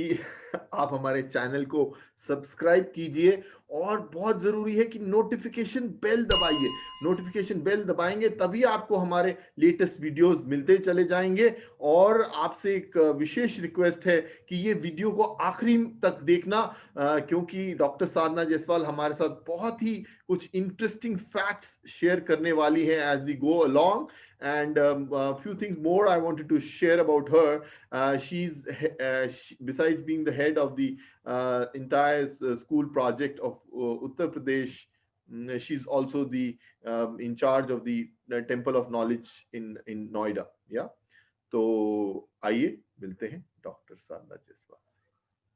कि आप हमारे चैनल को सब्सक्राइब कीजिए और बहुत ज़रूरी है कि नोटिफिकेशन बेल दबाइए। नोटिफिकेशन बेल दबाएंगे तभी आपको हमारे लेटेस्ट वीडियोस मिलते चले जाएंगे। और आपसे एक विशेष रिक्वेस्ट है कि ये वीडियो को आखिरी तक देखना, क्योंकि डॉक्टर साधना जायसवाल हमारे साथ बहुत ही कुछ इंटरेस्टिंग फैक्ट्स शेयर करने वाली है as we go along. And few things more I wanted to share about her. Besides being the head of the entire school project of Uttar Pradesh, she's also the in charge of the Temple of Knowledge in Noida. Yeah. तो आइए मिलते हैं doctor साधना जायसवाल से।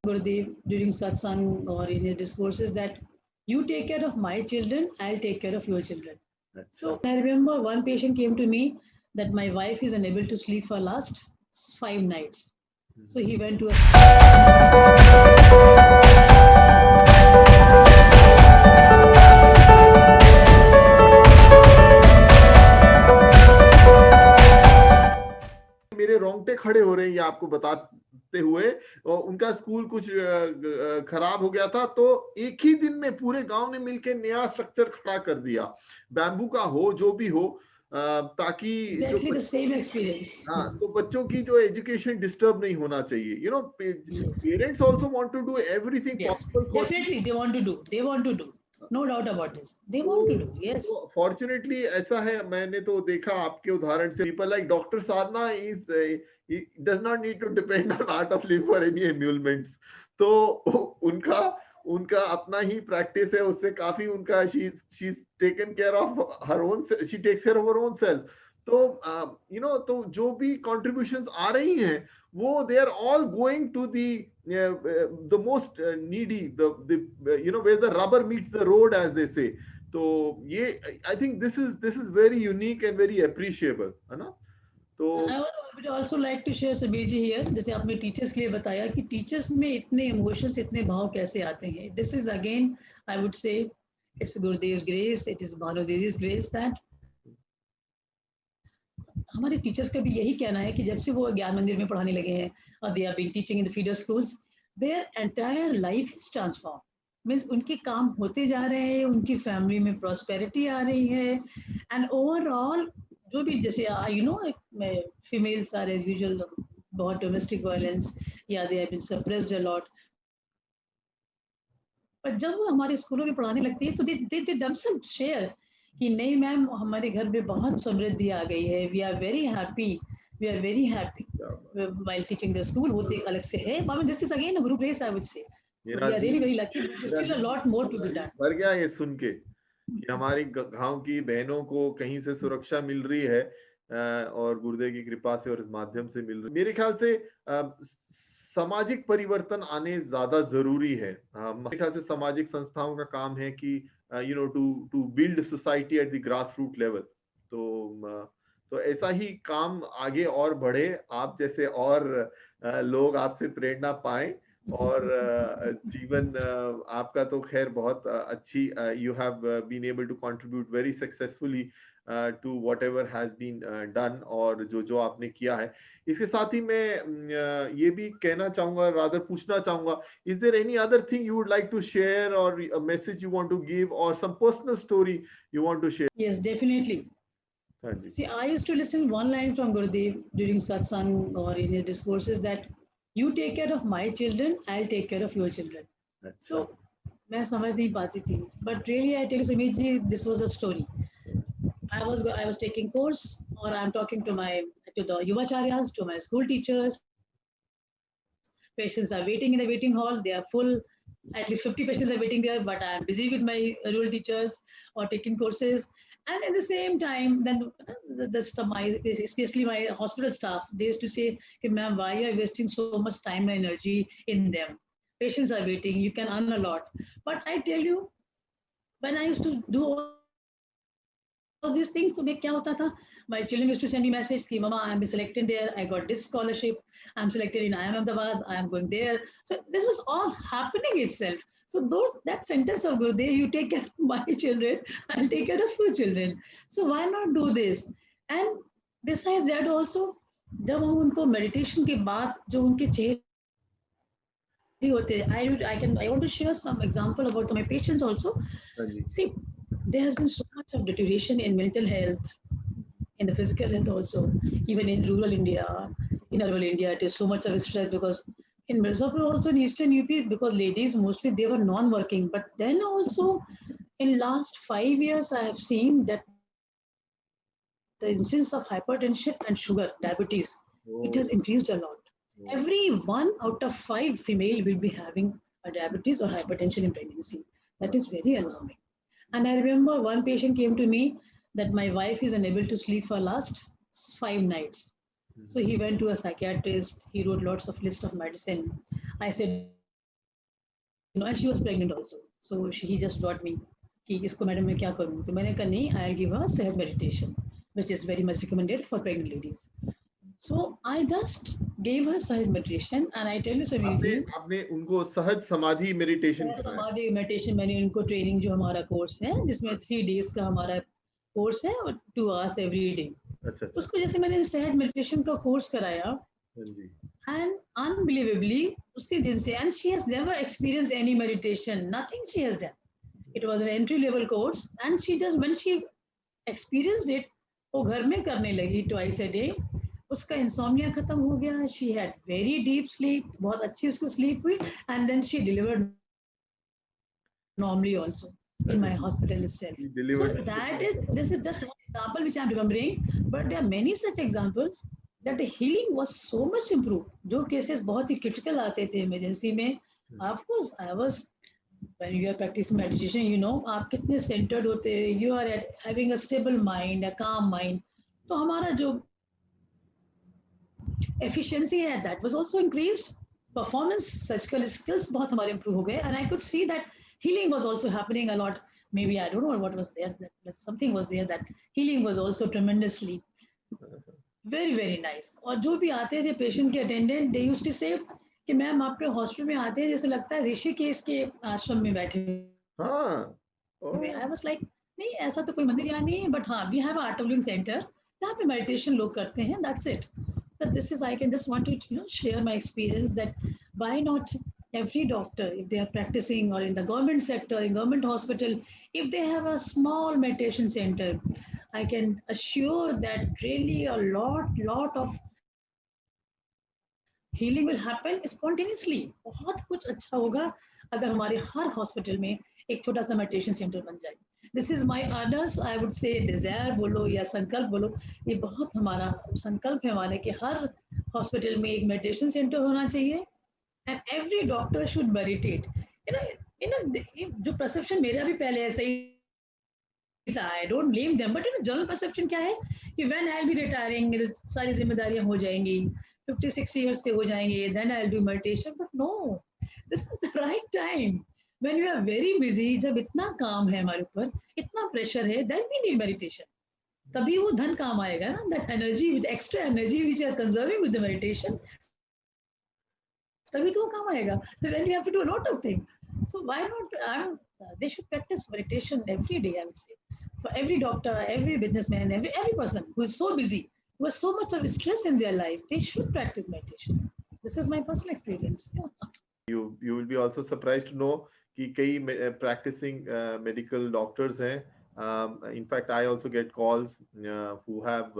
Gurudev during satsang or in his discourses that you take care of my children, I'll take care of your children. अच्छा। So I remember one patient came to me that my wife is unable to sleep for last 5 nights. So he went to a मेरे रोंगटे खड़े हो रहे हैं ये आपको बताते हुए। उनका स्कूल कुछ खराब हो गया था, तो एक ही दिन में पूरे गांव ने मिलकर नया स्ट्रक्चर खड़ा कर दिया, बैम्बू का हो जो भी हो, ताकि जो exactly the same experience. हाँ, तो बच्चों की जो एजुकेशन डिस्टर्ब नहीं होना चाहिए। Yes. Parents also want to do everything Yes. Possible for. Definitely they want to do. They want to do. No doubt about this. They want to do. Yes. तो fortunately ऐसा है, मैंने तो देखा आपके उदाहरण से, people like doctor Sadhana is does not need to depend on art of live for any emoluments. तो उनका उनका अपना ही प्रैक्टिस है, उससे काफी उनका she is taken care of her own, she takes care of her own self. तो तो जो भी कॉन्ट्रीब्यूशंस आ रही हैं वो they are all going to the most needy, the where the rubber meets the road as they say. तो ये I think this is very unique and very appreciable, है ना। तो I would also like to share Sameer ji here, जैसे आपने teachers के लिए बताया कि टीचर्स में इतने इमोशंस, इतने भाव कैसे आते हैं. This is again I would say it's Gurudev grace, it is Bhanu Didi's grace that हमारे टीचर्स का भी यही कहना है कि जब से वो ज्ञान मंदिर में पढ़ाने लगे हैं और they are been teaching in the feeder schools, their entire life is transform. Means उनके काम होते जा रहे हैं, उनकी फैमिली में प्रॉस्पेरिटी आ रही है एंड ओवरऑल जो भी जैसे फीमेल्स आर एज यूजुअल बहुत डोमेस्टिक वायलेंस या they have been suppressed a lot, पर जब वो हमारे स्कूलों में पढ़ाने लगती है तो दे themselves शेयर कि नहीं मैम हमारे घर में बहुत समृद्धि आ गई है, we are very happy, we are very happy while teaching the school. वो तो एक अलग से है. I mean, this is again a group grace, I would say. So मेरा we are दिल really very lucky. There's मेरा still a दिल lot more to be done. भर गया ये सुन के कि हमारी गांव की बहनों को कहीं से सुरक्षा मिल रही है, और गुरुदेव की कृपा से और इस माध्यम से मिल रही। मेरे ख्याल से सामाजिक परिवर्तन आने ज्यादा जरूरी है। मेरे ख्याल से सामाजिक संस्थाओं का काम है कि to to build society at the grass root level. तो ऐसा ही काम आगे और बढ़े, आप जैसे और लोग आपसे प्रेरणा पाएं, और जीवन आपका तो खैर बहुत अच्छी, you have been able to contribute very successfully to whatever has been done, और जो जो आपने किया है। इसके साथ ही मैं ये भी कहना चाहूंगा, रादर पूछना चाहूंगा, is there any other thing you would like to share, और a message you want to give, और some personal story you want to share? Yes, definitely. हाँ जी। See, I used to listen one line from Gurudev during satsang or in his discourses that you take care of my children, I'll take care of your children. अच्छा। So मैं समझ नहीं पाती थी, but really I tell you Sumit ji, this was a story. I was taking course, or I'm talking to the Yuvacharyas, to my school teachers. Patients are waiting in the waiting hall. They are full. At least 50 patients are waiting there, but I'm busy with my rural teachers or taking courses. And at the same time, then especially my hospital staff, they used to say, "Okay, ma'am, why are you wasting so much time and energy in them? Patients are waiting. You can earn a lot." But I tell you, when I used to do all these things, तो मैं क्या होता था, my children used to send me message कि mama I am selected there, I got this scholarship, I'm selected in IIM Ahmedabad, I am going there. So this was all happening itself. So that sentence of Gurudev, you take care of my children, I'll take care of your children. So why not do this? And besides that also, जब हम उनको meditation के बाद जो उनके चेहरे पे जो होते हैं. I want to share some example about my patients also. हाँ जी. See, there has been so much of deterioration in mental health, in the physical health also, even in rural India, in urban India, it is so much of stress because in Mirzapur also in Eastern UP, because ladies mostly they were non-working, but then also in last 5 years I have seen that the incidence of hypertension and sugar, diabetes, it has Oh, increased a lot. oh. Every 1 out of 5 female will be having a diabetes or hypertension in pregnancy. That is very alarming. And I remember one patient came to me that my wife is unable to sleep for last 5 nights. So he went to a psychiatrist. He wrote lots of list of medicine. I said no, and she was pregnant also. So he just brought me कि इसको madam मैं क्या करूँ तो मैंने कहा नहीं I'll give her सहज meditation which is very much recommended for pregnant ladies. So I just gave her सहज meditation and I tell you Samir आपने ji, आपने उनको सहज समाधि मेडिटेशन कराया. समाधि मेडिटेशन मैंने उनको ट्रेनिंग जो हमारा कोर्स है जिसमें 3 days का हमारा कोर्स है और 2 hours every day. अच्छा अच्छा. उसको जैसे मैंने सहज मेडिटेशन का कोर्स कराया हाँ जी. and unbelievably उसी दिन से and she has never experienced any meditation, nothing she has done. It was an entry level course and she just when she experienced it वो घर में करने लगी twice a day. उसका इंसोम्निया खत्म हो गया. She had very deep sleep, बहुत अच्छी उसको sleep हुई and then she delivered normally also in अच्छा. my hospital itself. He So delivered. that is, this is just one example which I'm remembering, but there are many such examples that the healing was so much improved. जो cases बहुत ही critical आते थे emergency में, of course I was when you are practicing meditation, you know आप कितने centered होते हैं, you are having a stable mind, a calm mind. तो हमारा जो efficiency है that was also increased. Performance, surgical skills बहुत हमारे improve हो गए and I could see that healing was also happening a lot. Maybe I don't know what was there, that something was there that healing was also tremendously very nice. और जो भी आते थे patient के attendant they used to say कि ma'am आपके hospital में आते हैं जैसे लगता है ऋषिकेश के आश्रम में बैठे हाँ. हुए. Oh. आई वाज लाइक नहीं ऐसा तो कोई मंदिर यहाँ नहीं है बट हाँ we have Art of Living centre जहाँ पे मेडिटेशन लोग करते हैं that's it. But this is I can just want to share my experience that why not every doctor if they are practicing or in the government sector in government hospital if they have a small meditation center I can assure that really a lot of healing will happen spontaneously. बहुत कुछ अच्छा होगा अगर हमारे हर hospital में एक छोटा सा मेडिटेशन सेंटर बन जाए. This is my earnest I would say desire बोलो या संकल्प बोलो ये बहुत हमारा संकल्प है हमारे कि हर हॉस्पिटल में एक मेडिटेशन सेंटर होना चाहिए and every doctor should meditate. जो परसेप्शन मेरा भी पहले ऐसा ही था I don't blame them but general perception क्या है कि when I will be retiring मेरी सारी जिम्मेदारियां हो जाएंगी 56 years के हो जाएंगे then I'll do meditation but no this is the right time when we are very busy जब इतना काम है हमारे ऊपर इतना प्रेशर है then we need meditation. तभी वो धन काम आएगा ना that energy with extra energy which you are conserving with the meditation तभी तो वो काम आएगा. Then we have to do a lot of things. So why not they should practice meditation every day I would say. For every doctor, every businessman, every person who is so busy, who has so much of stress in their life, they should practice meditation. This is my personal experience. Yeah. You will be also surprised to know कि कई practicing medical doctors हैं. In fact, I also get calls who have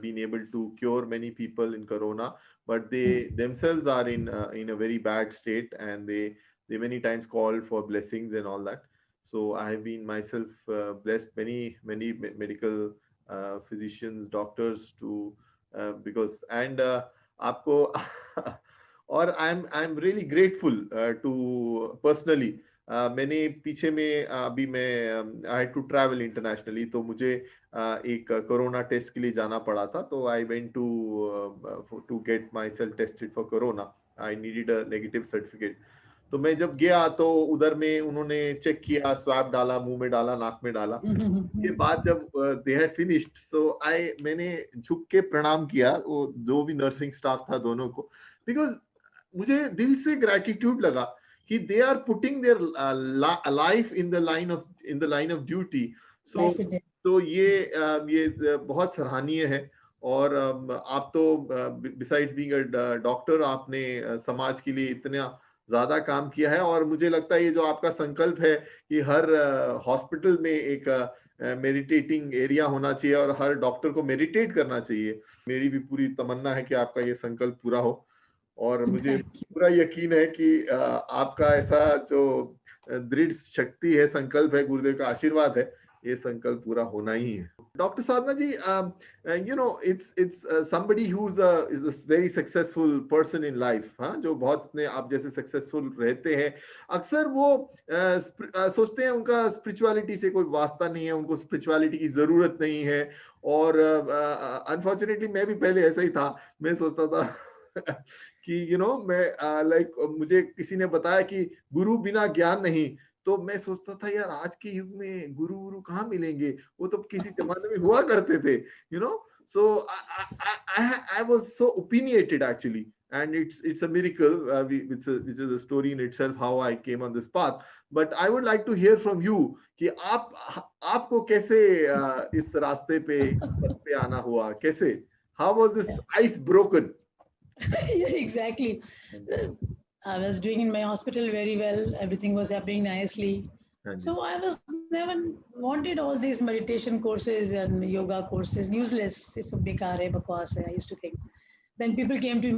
been able to cure many people in corona, but they themselves are in a very bad state, and they many times call for blessings and all that. So I have been myself blessed many medical physicians, doctors to because and आपको और I am really grateful to personally. मैंने पीछे में अभी मैं I had to travel internationally तो मुझे एक कोरोना टेस्ट के लिए जाना पड़ा था. तो I went to get myself tested for corona. I needed a negative certificate. तो मैं जब गया तो उधर में उन्होंने चेक किया, स्वैब डाला, मुंह में डाला, नाक में डाला. के बाद जब दे हैड फिनिश्ड सो मैंने झुक के प्रणाम किया वो जो भी नर्सिंग स्टाफ था दोनों को, बिकॉज मुझे दिल से ग्रैटिट्यूड लगा कि they are putting their life in the line of duty. So तो ये बहुत सराहनीय है. और आप तो बिसाइड्स बीइंग अ डॉक्टर आपने समाज के लिए इतना ज्यादा काम किया है। और मुझे लगता है ये जो आपका संकल्प है कि हर हॉस्पिटल में एक मेडिटेटिंग एरिया होना चाहिए और हर डॉक्टर को मेडिटेट करना चाहिए, मेरी भी पूरी तमन्ना है कि आपका ये संकल्प पूरा हो। और मुझे Thank you. पूरा यकीन है कि आपका ऐसा जो दृढ़ शक्ति है, संकल्प है, गुरुदेव का आशीर्वाद है, ये संकल्प पूरा होना ही है। Doctor Sadhana ji, you know, it's somebody who's is a very successful person in life, हाँ, जो बहुत अपने आप जैसे सक्सेसफुल रहते हैं, अक्सर वो सोचते हैं उनका स्पिरिचुअलिटी से कोई वास्ता नहीं है, उनको स्पिरिचुअलिटी की जरूरत नहीं है। और अनफॉर्चुनेटली मैं भी पहले ऐसा ही था, मैं सोचता था कि मैं लाइक मुझे किसी ने बताया कि गुरु बिना ज्ञान नहीं, तो मैं सोचता था यार आज के युग में गुरु गुरु कहाँ मिलेंगे, वो तो किसी जमाने में हुआ करते थे, you know. So I was so opinionated actually, and it's a miracle, which is a story in itself how I came on this path. But I would like to hear from you कि आपको कैसे इस रास्ते पे, इस पथ पे आना हुआ, कैसे, how was this ice broken? Yeah, exactly. I was doing in my hospital very well. Everything was happening nicely. हाँ जी। So I was never wanted all these meditation courses and yoga courses. Useless. It's a bekar hai, bakwas hai, I used to think. Then people came to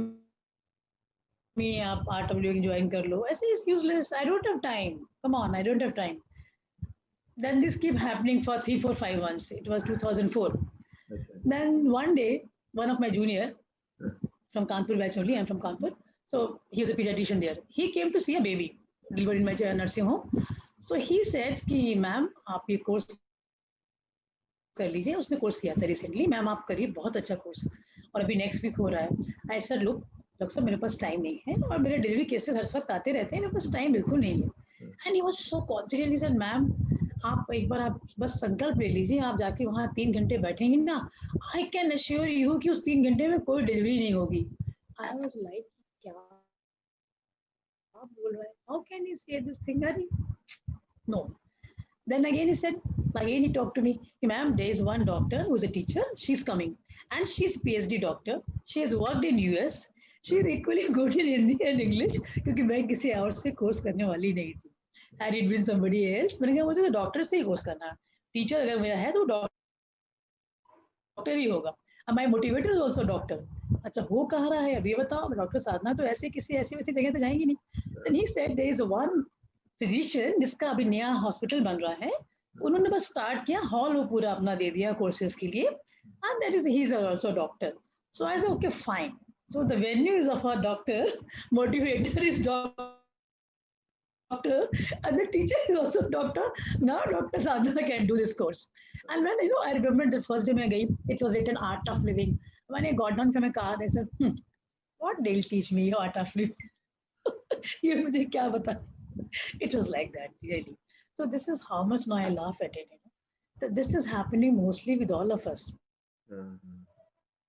me, आप art of living join कर लो. I say it's useless. I don't have time. Come on, I don't have time. Then this kept happening for 3, 4, 5 months. It was 2004. अच्छा। Then one day, one of my junior हाँ, from Kanpur batch only. I'm from Kanpur. So he's a pediatrician there. He came to see a baby delivered in my nursing home. So he said कि ma'am आप ये course कर लीजिए, उसने course किया था recently, ma'am आप करिए, बहुत अच्छा कोर्स और अभी नेक्स्ट वीक हो रहा है। आई सेड लुक डॉक्टर साहब मेरे पास टाइम नहीं है और मेरे डिलीवरी केसेस हर वक्त आते रहते हैं, मेरे पास टाइम बिल्कुल नहीं है। And he was so confident, he said ma'am आप एक बार आप बस संकल्प ले लीजिए, आप जाके वहाँ 3 घंटे बैठेंगी ना, आई कैन अश्योर यू कि उस 3 घंटे में कोई डिलीवरी नहीं होगी। आई वाज लाइक क्या आप बोल रहे हैं, हाउ कैन यू से दिस थिंग, अरे no. Then again he said, again he talked to me, ma'am, there is one doctor who's a teacher, she's coming. And she's PhD doctor. She has worked in US. She is equally good in Hindi and English क्योंकि मैं किसी और से course करने वाली नहीं थी। Had it been somebody else, मैंने कहा मुझे तो डॉक्टर से ही कोर्स करना है। टीचर अगर मेरा है तो डॉक्टर ही होगा। And my motivator is also doctor. अच्छा हो कहाँ रहा है अब ये बताओ, डॉक्टर साधना तो ऐसे किसी ऐसी वैसी जगह तो जाएंगी नहीं। Then he said there is one physician जिसका अभी नया हॉस्पिटल बन रहा है, उन्होंने बस स्टार्ट किया, हॉल वो पूरा अपना दे दिया कोर्सेज के लिए, and that is he is also doctor. So I said okay fine, so the venue is of a doctor, motivator is doctor, and the teacher is also doctor. Now Dr. Sadhana can do this course. And when I remember the first day मैं गई, it was written art of living. When I got down from my car, I said, what they'll teach me art of living? ये मुझे क्या बता? It was like that, really. So this is how much now I laugh at it. This is happening mostly with all of us.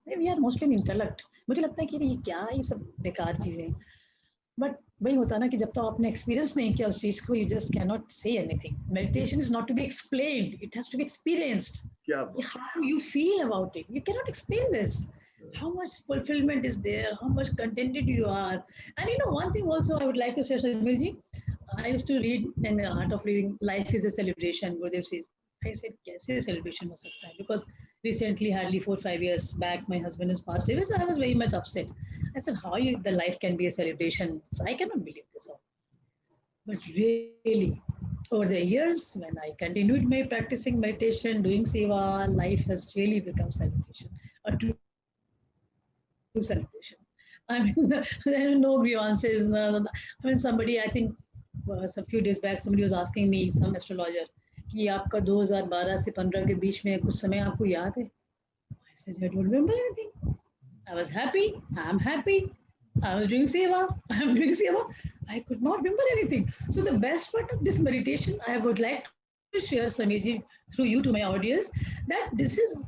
We are mostly in intellect. मुझे लगता है कि ये क्या ये सब बेकार चीजें, बट वही होता है ना कि जब तक आपने एक्सपीरियंस नहीं किया उस चीज को, you just cannot say anything. Meditation is not to be explained; it has to be experienced. How you feel about it, you cannot explain this. How much fulfillment is there? How much contented you are? And one thing also I would like to share, Samir ji. I used to read in the Art of Living, life is a celebration, Gurudev says. I said, कैसे celebration हो सकता है? Because recently, hardly 4, 5 years back, my husband has passed away, so I was very much upset. I said, how the life can be a celebration? So I cannot believe this. But really, over the years, when I continued my practicing meditation, doing seva, life has really become celebration, a true celebration. I mean, there are no grievances. I mean, somebody, I think, a few days back, somebody was asking me, some astrologer, कि आपका 2012 से 15 के बीच में कुछ समय आपको याद है? I said, I don't remember anything. I was happy. I'm happy. I was doing seva. I'm doing seva. I could not remember anything. So the best part of this meditation, I would like to share, Samiji, through you to my audience, that this is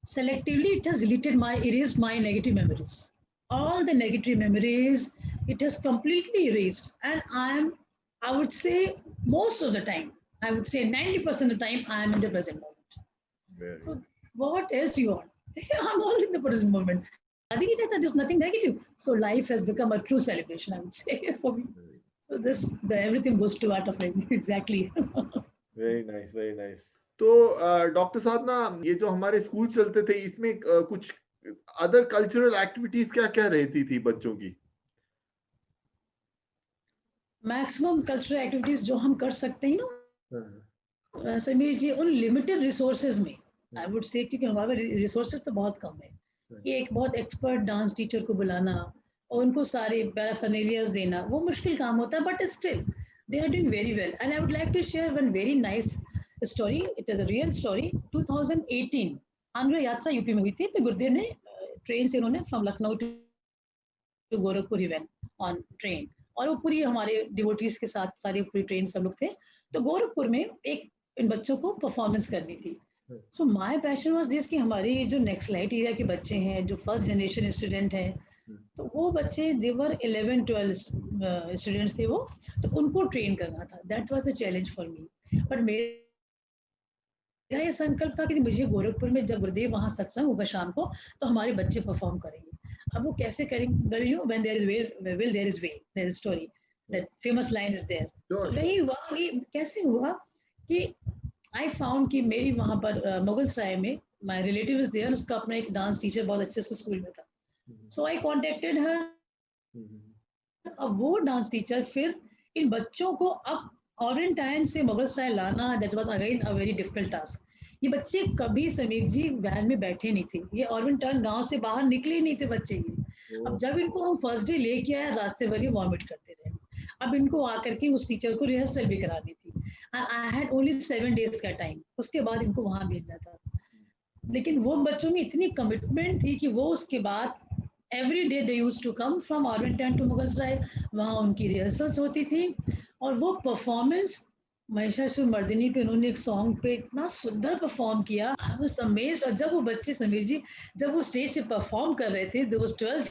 selectively, it has erased my negative memories. All the negative memories, it has completely erased. And I would say most of the time, I would say 90% of the time, I am in the present moment. So what else you want? I'm all in the present moment. नहीं रहता, there's nothing negative. So life has become a true celebration, I would say, for me. So everything goes to art of living. Exactly. Very nice, very nice. तो doctor साहब ना, ये जो हमारे school चलते थे इसमें कुछ अदर कल्चरल एक्टिविटीज क्या क्या रहती थी बच्चों की? मैक्सिमम कल्चरल एक्टिविटीज जो हम कर सकते हैं ना, हाँ, समीर जी, उन लिमिटेड रिसोर्सेज में हाँ, आई वुड से, क्योंकि हमारे रिसोर्सेज तो बहुत कम है, हाँ, कि एक बहुत एक्सपर्ट डांस टीचर को बुलाना और उनको सारे पैराफर्नेलियाज देना वो मुश्किल काम होता है, but still they are doing very well. And I would like to share one very nice story, it is a real story. 2018 Andhra यात्रा यूपी में हुई थी, तो गुरुदेव ने ट्रेन से उन्होंने from Lucknow to Gorakhpur event on train, और वो पूरी हमारे डिवोटीज के साथ सारी पूरी ट्रेन सब लोग थे। तो गोरखपुर में एक इन बच्चों को परफॉर्मेंस करनी थी। हाँ, so my passion was this, कि हमारे जो नेक्स्ट लाइट एरिया के बच्चे हैं, जो फर्स्ट जनरेशन स्टूडेंट हैं, हाँ, तो वो बच्चे देवर 11-12 स्टूडेंट्स थे वो, तो उनको ट्रेन करना था। That was the challenge for me. But मेरा ये संकल्प था कि मुझे गोरखपुर में जब गुरुदेव वहाँ सत्संग होगा शाम को, तो हमारे बच्चे परफॉर्म करेंगे। अब वो कैसे करेंगे, you know, when there is will there is way, there is story, that famous line is there. Sure, So sure, वही हुआ, ये कैसे हुआ कि आई फाउंड कि मेरी वहाँ पर मुगल सराय में माय रिलेटिव इज देयर, उसका अपना एक डांस टीचर बहुत अच्छे उसको स्कूल में था। सो आई कॉन्टेक्टेड हर। अब वो डांस टीचर फिर इन बच्चों को अब ओरिएंटाइन से मुगल सराय लाना, that was again a very difficult task. ये बच्चे कभी समीर जी वैन में बैठे नहीं थे, ये ओरिएंटाइन गांव से बाहर निकले ही नहीं थे बच्चे ये। अब जब इनको हम फर्स्ट डे लेके आए, रास्ते भर ये वॉमिट करते रहे। अब इनको आकर के उस टीचर को रिहर्सल भी करानी थी। आई हैड ओनली 7 days का टाइम, उसके बाद इनको वहां भेजना था। लेकिन वो बच्चों में इतनी कमिटमेंट थी कि वो उसके बाद every day they use to come from ऑर्बिटन टू मुगल सराय, वहाँ उनकी रिहर्सल्स होती थी। और वो परफॉर्मेंस महिषासुर मर्दिनी पे उन्होंने एक सॉन्ग पे इतना सुंदर परफॉर्म किया, आई वाज अमेज्ड। और जब वो बच्चे समीर जी, जब वो स्टेज पे परफॉर्म कर रहे थे, दोस 12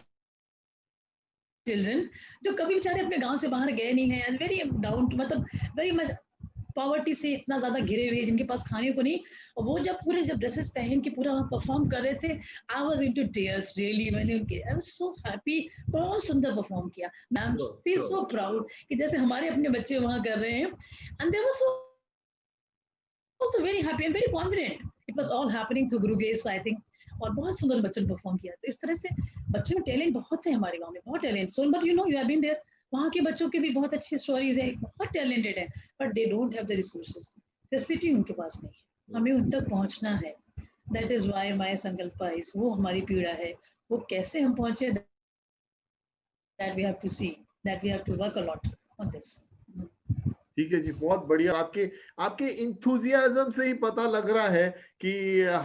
चिल्ड्रन, जो कभी बेचारे अपने गांव से बाहर गए नहीं हैं, वेरी डाउन, मतलब वेरी मच पॉवर्टी से इतना ज्यादा घिरे हुए, जिनके पास खाने को नहीं, और वो जब पूरे जब ड्रेसेस पहन के पूरा परफॉर्म कर रहे थे, I was into tears really. मैंने उनके, आई वाज सो हैप्पी, बहुत सुंदर परफॉर्म किया। I am sure, feel sure. So proud कि जैसे हमारे अपने बच्चे वहां कर रहे हैं, and they were so also very happy and very confident. It was all happening through Guru Grace, I think. और बहुत सुंदर बच्चों ने परफॉर्म किया। तो इस तरह से बच्चों में टैलेंट बहुत है हमारे गांव में, बहुत talent. So but you know, you have been there, वहाँ के बच्चों के भी बहुत अच्छी स्टोरीज है, बहुत टैलेंटेड है, but they don't have the resources, facility उनके पास नहीं है। हमें उन तक पहुँचना है। दैट इज वाई माय संकल्प इज, वो हमारी पीड़ा है, वो कैसे हम पहुंचे, that we have to see, that we have to work a lot on this. ठीक है जी, बहुत बढ़िया। आपके आपके इंथुजियाज्म से ही पता लग रहा है कि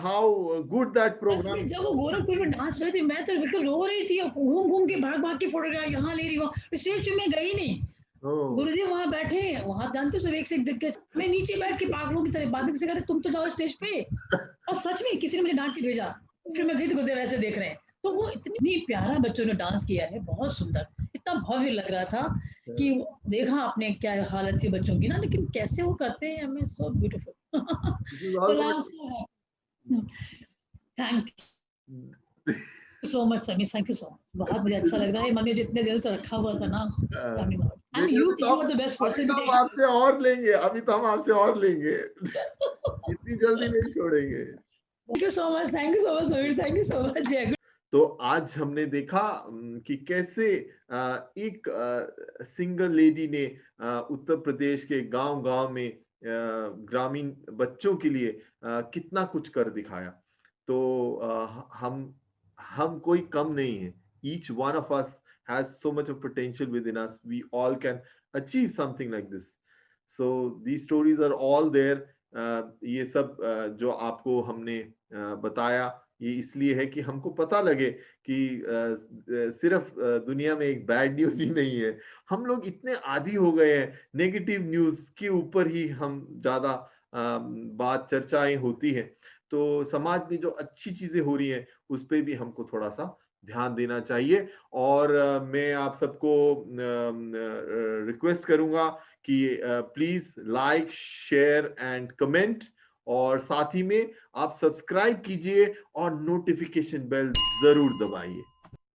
how good that such programme. में जब वो गोरखपुर में नाच रहे थे, मैं तो बिल्कुल रो रही थी, घूम घूम के भाग भाग के फोटोग्राफ यहाँ ले रही हूँ, स्टेज पे मैं गई नहीं। ओह, गुरुजी वहां बैठे हैं, वहां जानते हो सब एक से एक दिक्कत, मैं नीचे बैठ के पागलों की तरह बातें किसी, तुम तो जाओ स्टेज पे। और सच में किसी ने मुझे डांट के भेजा, फिर मैं गई तो गुरुदेव ऐसे देख रहे हैं। तो वो इतनी प्यारा बच्चों ने डांस किया है, बहुत सुंदर, इतना भव्य लग रहा था कि देखा आपने क्या हालत थी बच्चों की ना, लेकिन कैसे वो करते हैं, हमें so beautiful. This is all तो I am so happy. Thank you so much Sameer, thank you so much, बहुत मुझे अच्छा लग रहा है, मन में जितने देर से रखा हुआ था ना, it's coming out. I mean, you are the best अभी person तो to हम take. आपसे और लेंगे, अभी तो हम आपसे और लेंगे। इतनी जल्दी नहीं छोड़ेंगे। Thank you so much, thank you so much, Samir, thank you so much. Yeah. तो आज हमने देखा कि कैसे एक सिंगल लेडी ने उत्तर प्रदेश के गांव-गांव में ग्रामीण बच्चों के लिए कितना कुछ कर दिखाया। तो हम कोई कम नहीं है। Each one of us has so much of potential within us. We all can achieve something like this. So these stories are all there. ये सब जो आपको हमने बताया, ये इसलिए है कि हमको पता लगे कि सिर्फ दुनिया में एक बैड न्यूज ही नहीं है। हम लोग इतने आदी हो गए हैं, नेगेटिव न्यूज के ऊपर ही हम ज्यादा बात चर्चाएं होती हैं। तो समाज में जो अच्छी चीजें हो रही हैं उस पे भी हमको थोड़ा सा ध्यान देना चाहिए। और मैं आप सबको रिक्वेस्ट करूंगा कि please like, share and comment, और साथ ही में आप सब्सक्राइब कीजिए और नोटिफिकेशन बेल जरूर दबाइए।